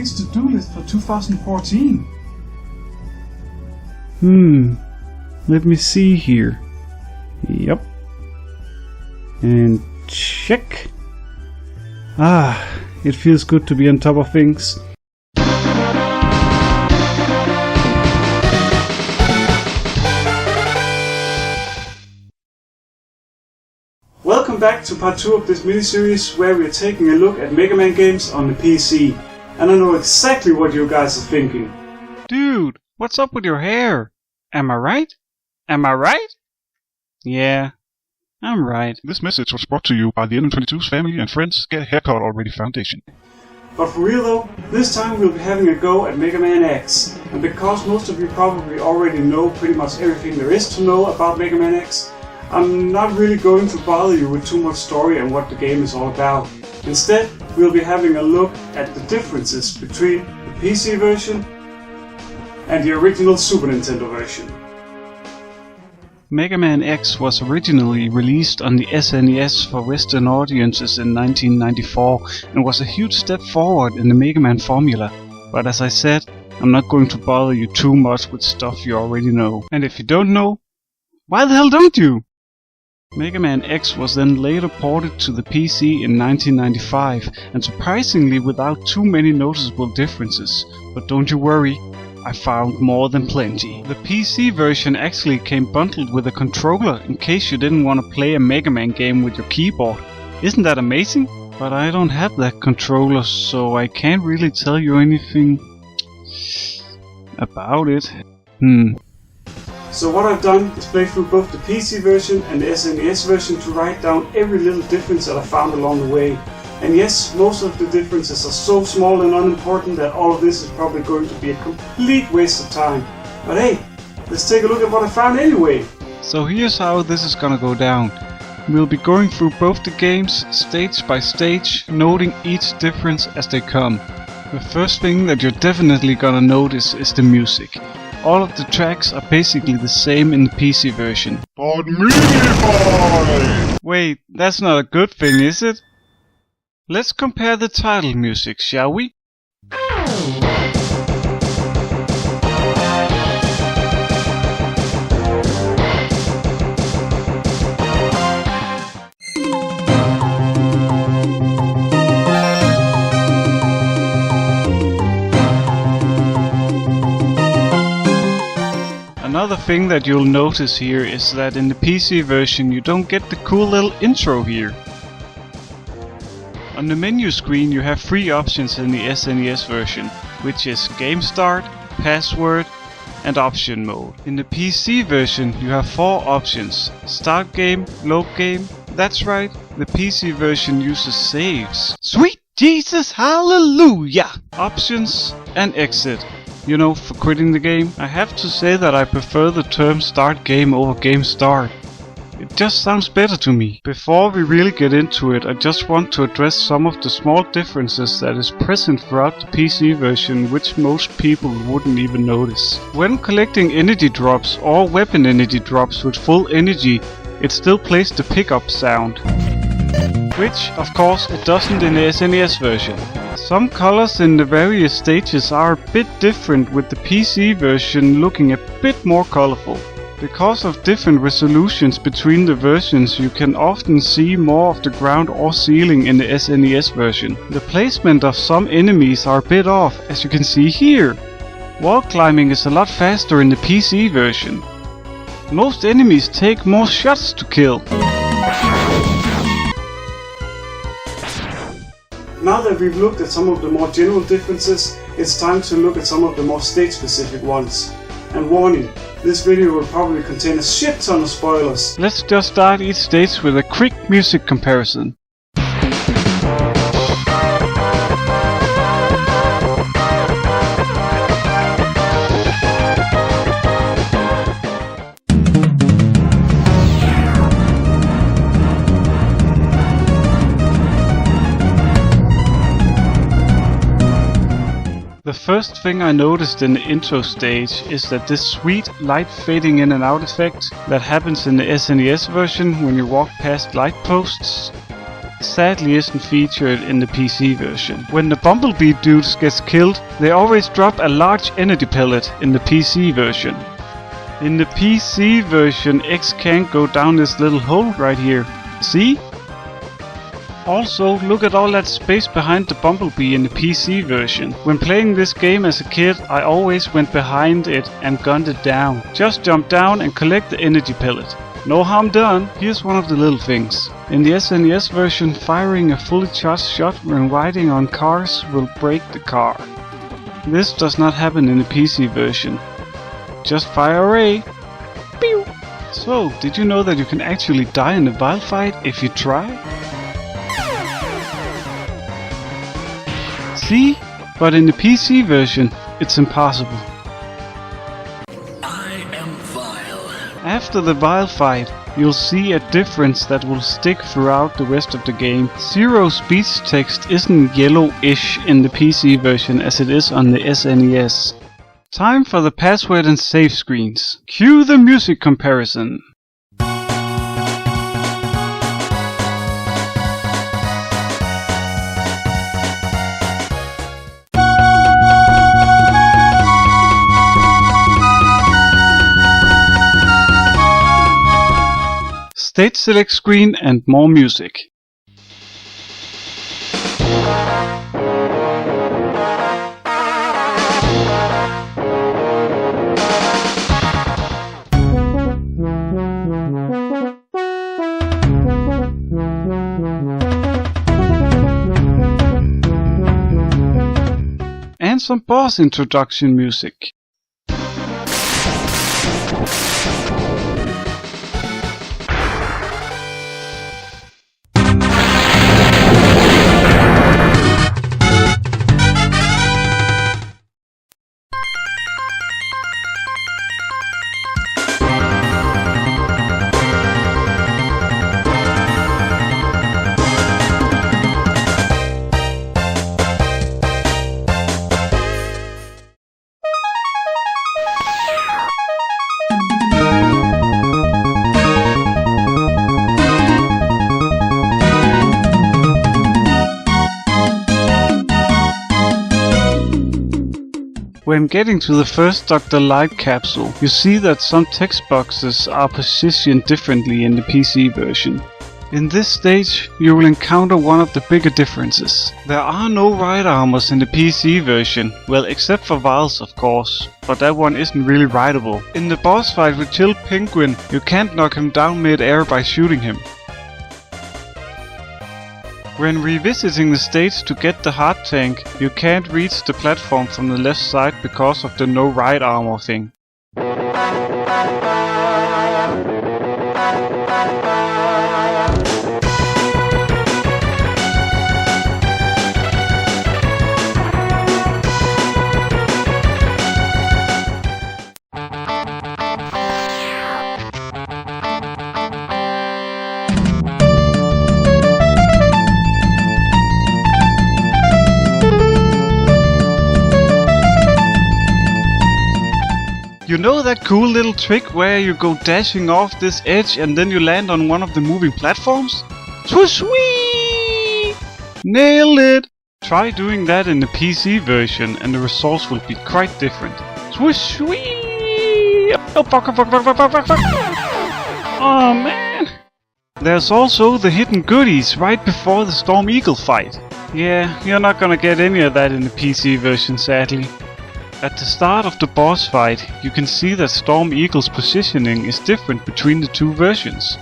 next to-do list for 2014? Let me see here. Yep. And check. It feels good to be on top of things. Welcome back to part 2 of this mini-series where we are taking a look at Mega Man games on the PC. And I know exactly what you guys are thinking. Dude, what's up with your hair? Am I right? Am I right? Yeah, I'm right. This message was brought to you by the TheNM22's family and friends. Get a haircut already foundation. But for real though, this time we'll be having a go at Mega Man X. And because most of you probably already know pretty much everything there is to know about Mega Man X, I'm not really going to bother you with too much story and what the game is all about. Instead, we'll be having a look at the differences between the PC version and the original Super Nintendo version. Mega Man X was originally released on the SNES for Western audiences in 1994 and was a huge step forward in the Mega Man formula. But as I said, I'm not going to bother you too much with stuff you already know. And if you don't know, why the hell don't you? Mega Man X was then later ported to the PC in 1995, and surprisingly without too many noticeable differences. But don't you worry, I found more than plenty. The PC version actually came bundled with a controller in case you didn't want to play a Mega Man game with your keyboard. Isn't that amazing? But I don't have that controller, so I can't really tell you anything about it. So what I've done is play through both the PC version and the SNES version to write down every little difference that I found along the way. And yes, most of the differences are so small and unimportant that all of this is probably going to be a complete waste of time. But hey, let's take a look at what I found anyway. So here's how this is gonna go down. We'll be going through both the games stage by stage, noting each difference as they come. The first thing that you're definitely gonna notice is the music. All of the tracks are basically the same in the PC version. But me, boy! Wait, that's not a good thing, is it? Let's compare the title music, shall we? Another thing that you'll notice here is that in the PC version you don't get the cool little intro here. On the menu screen you have 3 options in the SNES version, which is Game Start, Password and Option Mode. In the PC version you have 4 options: Start Game, Load Game. That's right, the PC version uses saves. Sweet Jesus, hallelujah! Options and Exit. You know, for quitting the game. I have to say that I prefer the term Start Game over Game Start. It just sounds better to me. Before we really get into it, I just want to address some of the small differences that is present throughout the PC version which most people wouldn't even notice. When collecting energy drops or weapon energy drops with full energy, it still plays the pickup sound. Which, of course, it doesn't in the SNES version. Some colors in the various stages are a bit different, with the PC version looking a bit more colorful. Because of different resolutions between the versions, you can often see more of the ground or ceiling in the SNES version. The placement of some enemies are a bit off, as you can see here. Wall climbing is a lot faster in the PC version. Most enemies take more shots to kill. Now that we've looked at some of the more general differences, it's time to look at some of the more stage-specific ones. And warning, this video will probably contain a shit ton of spoilers. Let's just start each stage with a quick music comparison. The first thing I noticed in the intro stage is that this sweet light fading in and out effect that happens in the SNES version when you walk past light posts sadly isn't featured in the PC version. When the Bumblebee dudes gets killed, they always drop a large energy pellet in the PC version. In the PC version, X can't go down this little hole right here. See? Also, look at all that space behind the Bumblebee in the PC version. When playing this game as a kid, I always went behind it and gunned it down. Just jump down and collect the energy pellet. No harm done. Here's one of the little things. In the SNES version, firing a fully charged shot when riding on cars will break the car. This does not happen in the PC version. Just fire away. Pew! So, did you know that you can actually die in a wild fight if you try? See? But in the PC version, it's impossible. I am vile. After the wild fight, you'll see a difference that will stick throughout the rest of the game. Zero speech text isn't yellowish in the PC version as it is on the SNES. Time for the password and save screens. Cue the music comparison. Stage select screen and more music. And some boss introduction music. When getting to the first Dr. Light capsule, you see that some text boxes are positioned differently in the PC version. In this stage, you will encounter one of the bigger differences. There are no ride armors in the PC version, well except for Viles of course, but that one isn't really rideable. In the boss fight with Chill Penguin, you can't knock him down mid-air by shooting him. When revisiting the stage to get the hard tank, you can't reach the platform from the left side because of the no ride armor thing. You know that cool little trick where you go dashing off this edge and then you land on one of the moving platforms? Swoosh-wee! Nailed it! Try doing that in the PC version and the results will be quite different. Swoosh-wee! Oh, fuck. Oh man! There's also the hidden goodies right before the Storm Eagle fight. Yeah, you're not gonna get any of that in the PC version sadly. At the start of the boss fight, you can see that Storm Eagle's positioning is different between the two versions.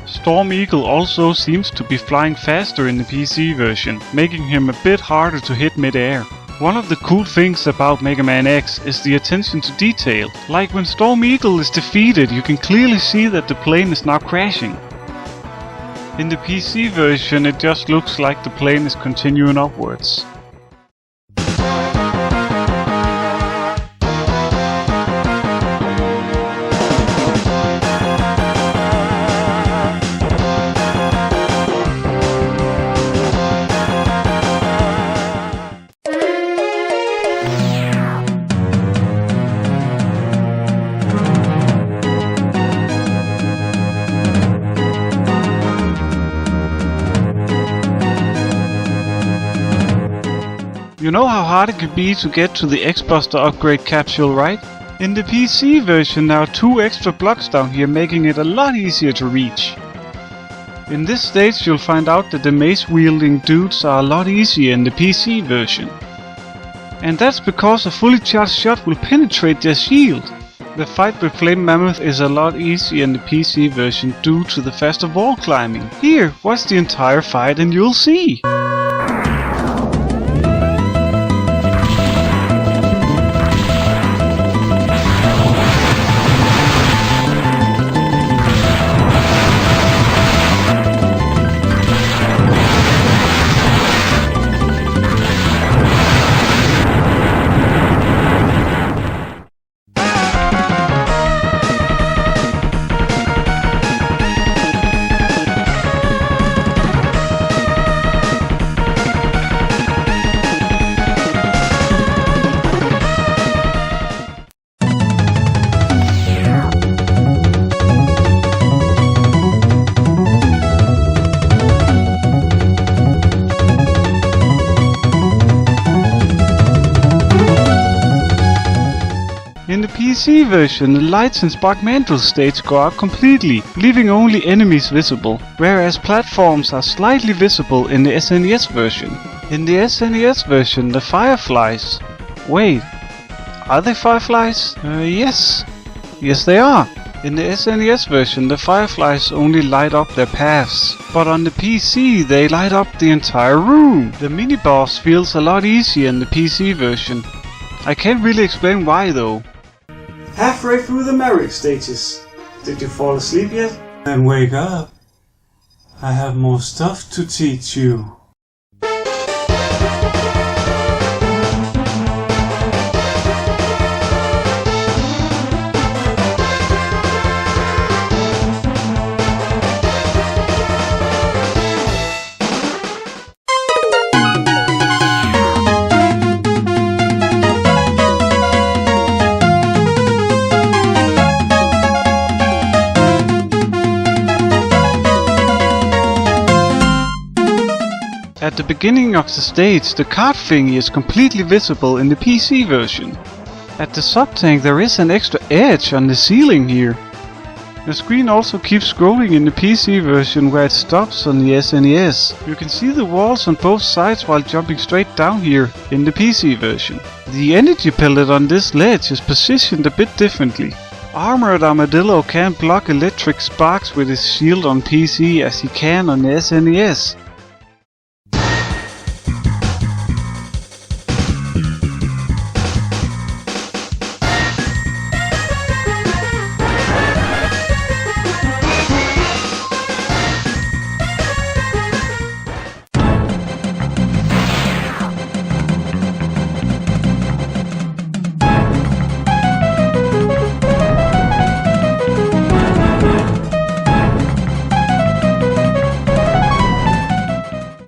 Storm Eagle also seems to be flying faster in the PC version, making him a bit harder to hit mid-air. One of the cool things about Mega Man X is the attention to detail. Like when Storm Eagle is defeated, you can clearly see that the plane is now crashing. In the PC version, it just looks like the plane is continuing upwards. You know how hard it could be to get to the X-Buster upgrade capsule, right? In the PC version there are 2 extra blocks down here, making it a lot easier to reach. In this stage you'll find out that the mace-wielding dudes are a lot easier in the PC version. And that's because a fully charged shot will penetrate their shield. The fight with Flame Mammoth is a lot easier in the PC version due to the faster wall climbing. Here, watch the entire fight and you'll see! In the PC version, the lights in Spark Mandrill's stage go out completely, leaving only enemies visible, whereas platforms are slightly visible in the SNES version. In the SNES version, the fireflies... Wait, are they fireflies? Yes. Yes they are. In the SNES version, the fireflies only light up their paths, but on the PC they light up the entire room. The mini-boss feels a lot easier in the PC version. I can't really explain why though. Halfway through the Merrick stages. Did you fall asleep yet? Then wake up. I have more stuff to teach you. At the beginning of the stage, the card thingy is completely visible in the PC version. At the sub-tank there is an extra edge on the ceiling here. The screen also keeps scrolling in the PC version where it stops on the SNES. You can see the walls on both sides while jumping straight down here in the PC version. The energy pellet on this ledge is positioned a bit differently. Armored Armadillo can't block electric sparks with his shield on PC as he can on the SNES.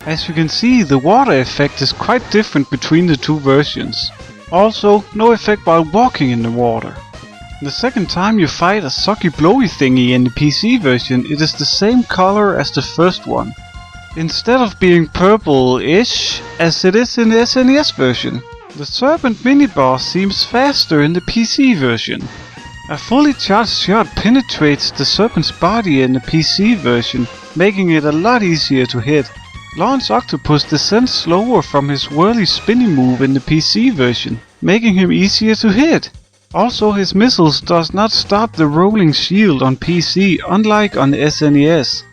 As you can see, the water effect is quite different between the 2 versions. Also, no effect while walking in the water. The second time you fight a sucky blowy thingy in the PC version, it is the same color as the first one. Instead of being purple-ish, as it is in the SNES version. The Serpent mini-boss seems faster in the PC version. A fully charged shot penetrates the Serpent's body in the PC version, making it a lot easier to hit. Launch Octopus descends slower from his whirly spinny move in the PC version, making him easier to hit. Also his missiles does not stop the rolling shield on PC, unlike on the SNES.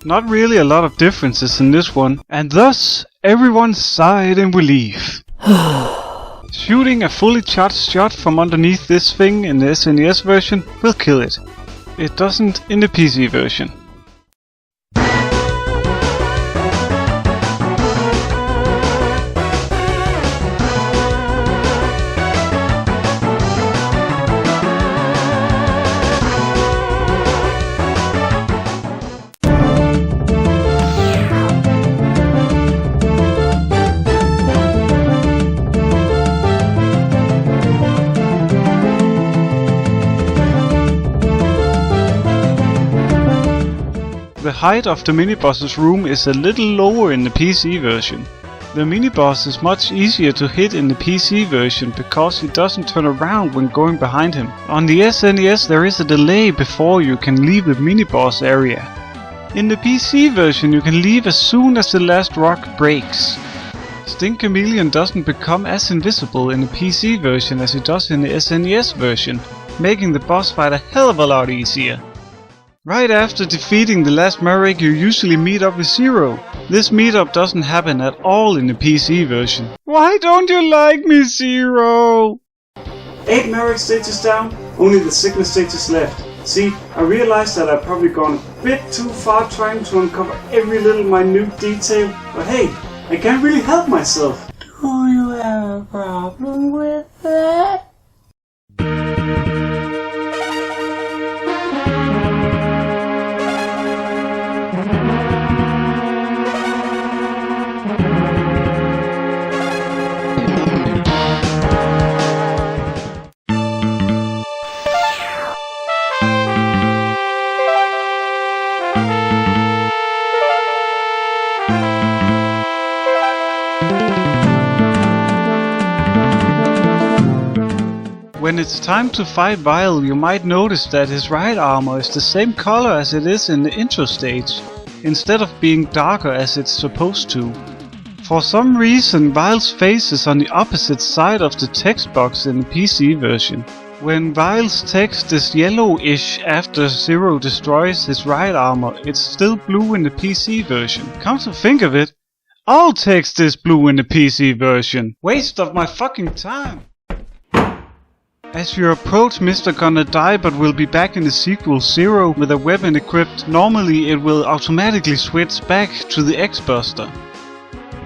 Not really a lot of differences in this one, and thus everyone sighed in relief. Shooting a fully charged shot from underneath this thing in the SNES version will kill it. It doesn't in the PC version. the height of the mini-boss's room is a little lower in the PC version. The mini-boss is much easier to hit in the PC version because he doesn't turn around when going behind him. On the SNES there is a delay before you can leave the mini-boss area. In the PC version you can leave as soon as the last rock breaks. Sting Chameleon doesn't become as invisible in the PC version as he does in the SNES version, making the boss fight a hell of a lot easier. Right after defeating the last Merrick you usually meet up with Zero. This meetup doesn't happen at all in the PC version. Why don't you like me, Zero? 8 Merrick stages down, only the Sigma stages left. See, I realized that I've probably gone a bit too far trying to uncover every little minute detail, but hey, I can't really help myself. Do you have a problem with that? When it's time to fight Vile, you might notice that his right armor is the same color as it is in the intro stage, instead of being darker as it's supposed to. For some reason, Vile's face is on the opposite side of the text box in the PC version. When Vile's text is yellowish after Zero destroys his right armor, it's still blue in the PC version. Come to think of it, all text is blue in the PC version. Waste of my fucking time! As you approach Mr. Gonna Die but will be back in the sequel Zero with a weapon equipped, normally it will automatically switch back to the X-Buster.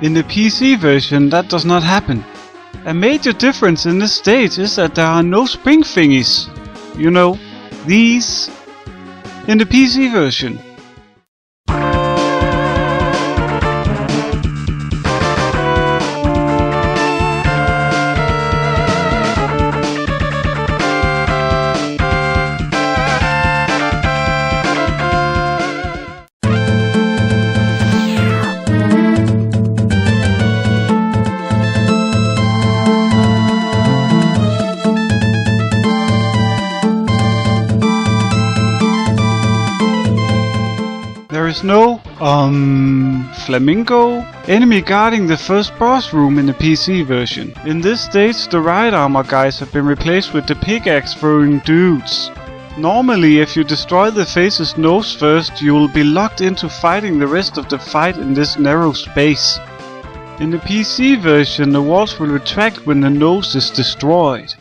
In the PC version that does not happen. A major difference in this stage is that there are no spring thingies. You know, these. In the PC version. There is no, flamingo enemy guarding the first boss room in the PC version. In this stage, the right armor guys have been replaced with the pickaxe throwing dudes. Normally, if you destroy the face's nose first, you will be locked into fighting the rest of the fight in this narrow space. In the PC version, the walls will retract when the nose is destroyed.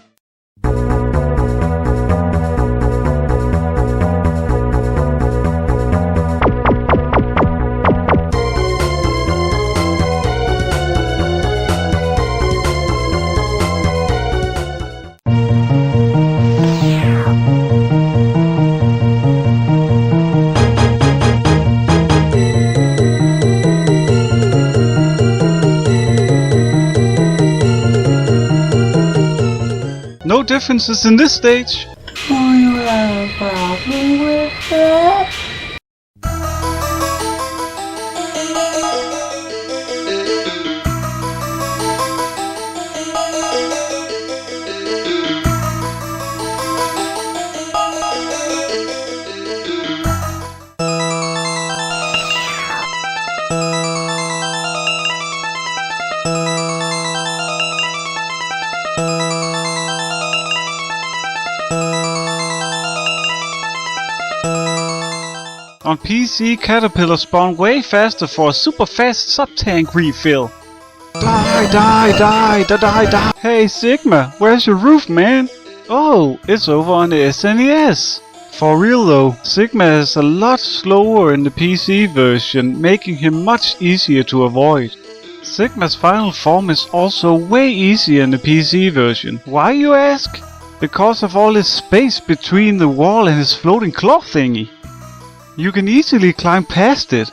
No differences in this stage. Do you have a problem with that? On PC, caterpillars spawn way faster for a super fast sub-tank refill. Die. Hey Sigma, where's your roof, man? Oh, it's over on the SNES. For real though, Sigma is a lot slower in the PC version, making him much easier to avoid. Sigma's final form is also way easier in the PC version. Why, you ask? Because of all this space between the wall and his floating claw thingy. You can easily climb past it.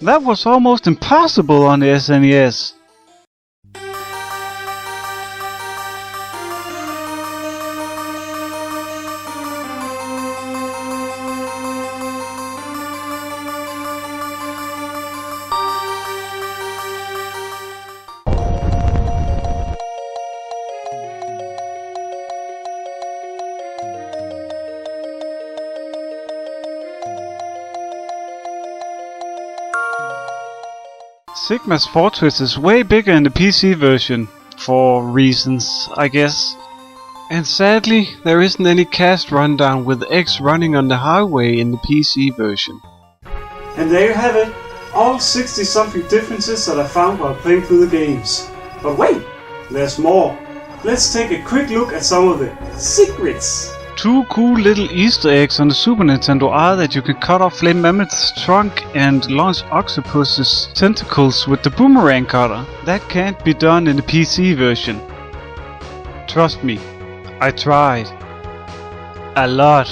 That was almost impossible on the SNES. Sigma's fortress is way bigger in the PC version, for reasons, I guess. And sadly, there isn't any cast rundown with X running on the highway in the PC version. And there you have it, all 60 something differences that I found while playing through the games. But wait, there's more. Let's take a quick look at some of the secrets. 2 cool little Easter eggs on the Super Nintendo are that you can cut off Flame Mammoth's trunk and launch Octopus's tentacles with the boomerang cutter. That can't be done in the PC version. Trust me, I tried. A lot.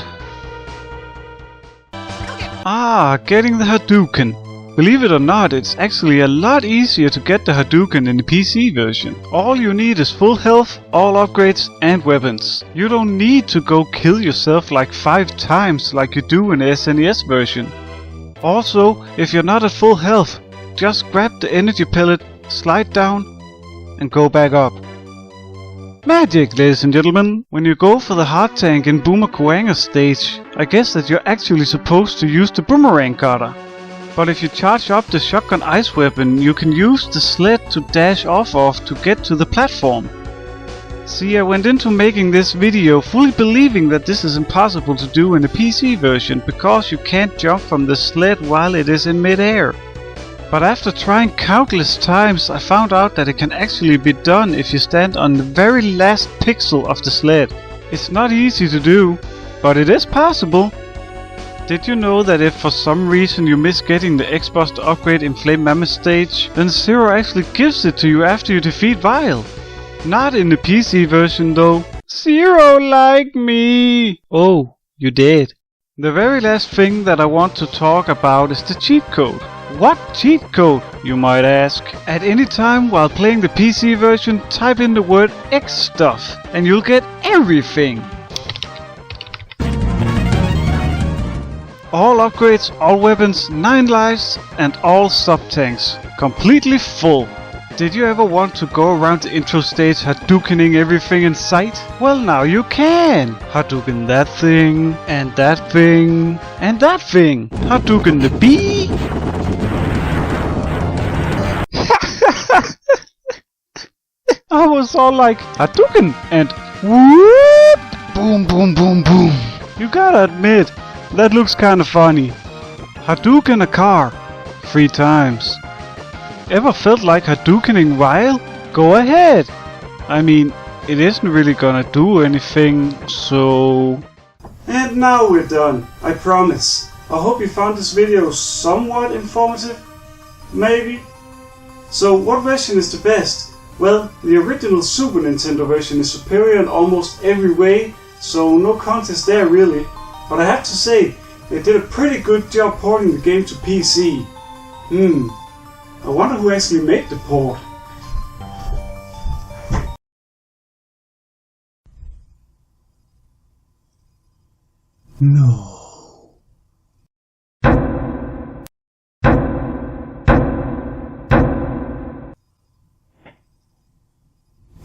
Getting the Hadouken. Believe it or not, it's actually a lot easier to get the Hadouken in the PC version. All you need is full health, all upgrades and weapons. You don't need to go kill yourself like 5 times like you do in the SNES version. Also, if you're not at full health, just grab the energy pellet, slide down and go back up. Magic, ladies and gentlemen. When you go for the hard tank in Boomer Kuanga's stage, I guess that you're actually supposed to use the boomerang cutter. But if you charge up the shotgun ice weapon, you can use the sled to dash off of to get to the platform. See, I went into making this video fully believing that this is impossible to do in the PC version because you can't jump from the sled while it is in mid-air. But after trying countless times, I found out that it can actually be done if you stand on the very last pixel of the sled. It's not easy to do, but it is possible. Did you know that if for some reason you miss getting the X-Buster upgrade in Flame Mammoth stage, then Zero actually gives it to you after you defeat Vile? Not in the PC version though. Zero like me! Oh, you did. The very last thing that I want to talk about is the cheat code. What cheat code, you might ask? At any time while playing the PC version, type in the word X stuff and you'll get everything. All upgrades, all weapons, 9 lives and all sub-tanks. Completely full. Did you ever want to go around the intro stage Hadoukening everything in sight? Well, now you can! Hadouken that thing, and that thing, and that thing! Hadouken the bee! I was all like, Hadouken! And whoop! Boom, boom, boom, boom! You gotta admit, that looks kinda funny. Hadouken a car 3 times. Ever felt like Hadoukening Vile? Go ahead! I mean, it isn't really gonna do anything, so... And now we're done, I promise. I hope you found this video somewhat informative? Maybe? So what version is the best? Well, the original Super Nintendo version is superior in almost every way, so no contest there really. But I have to say, they did a pretty good job porting the game to PC. I wonder who actually made the port. No.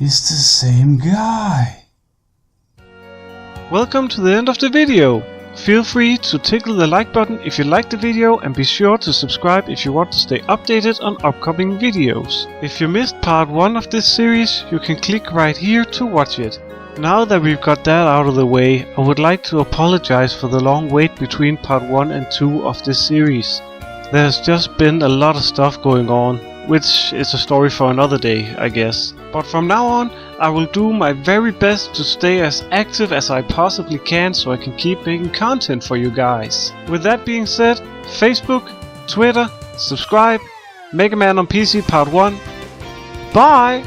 It's the same guy. Welcome to the end of the video. Feel free to tickle the like button if you liked the video and be sure to subscribe if you want to stay updated on upcoming videos. If you missed part 1 of this series, you can click right here to watch it. Now that we've got that out of the way, I would like to apologize for the long wait between part 1 and 2 of this series. There's just been a lot of stuff going on, which is a story for another day, I guess. But from now on, I will do my very best to stay as active as I possibly can so I can keep making content for you guys. With that being said, Facebook, Twitter, subscribe, Mega Man on PC Part 1. Bye!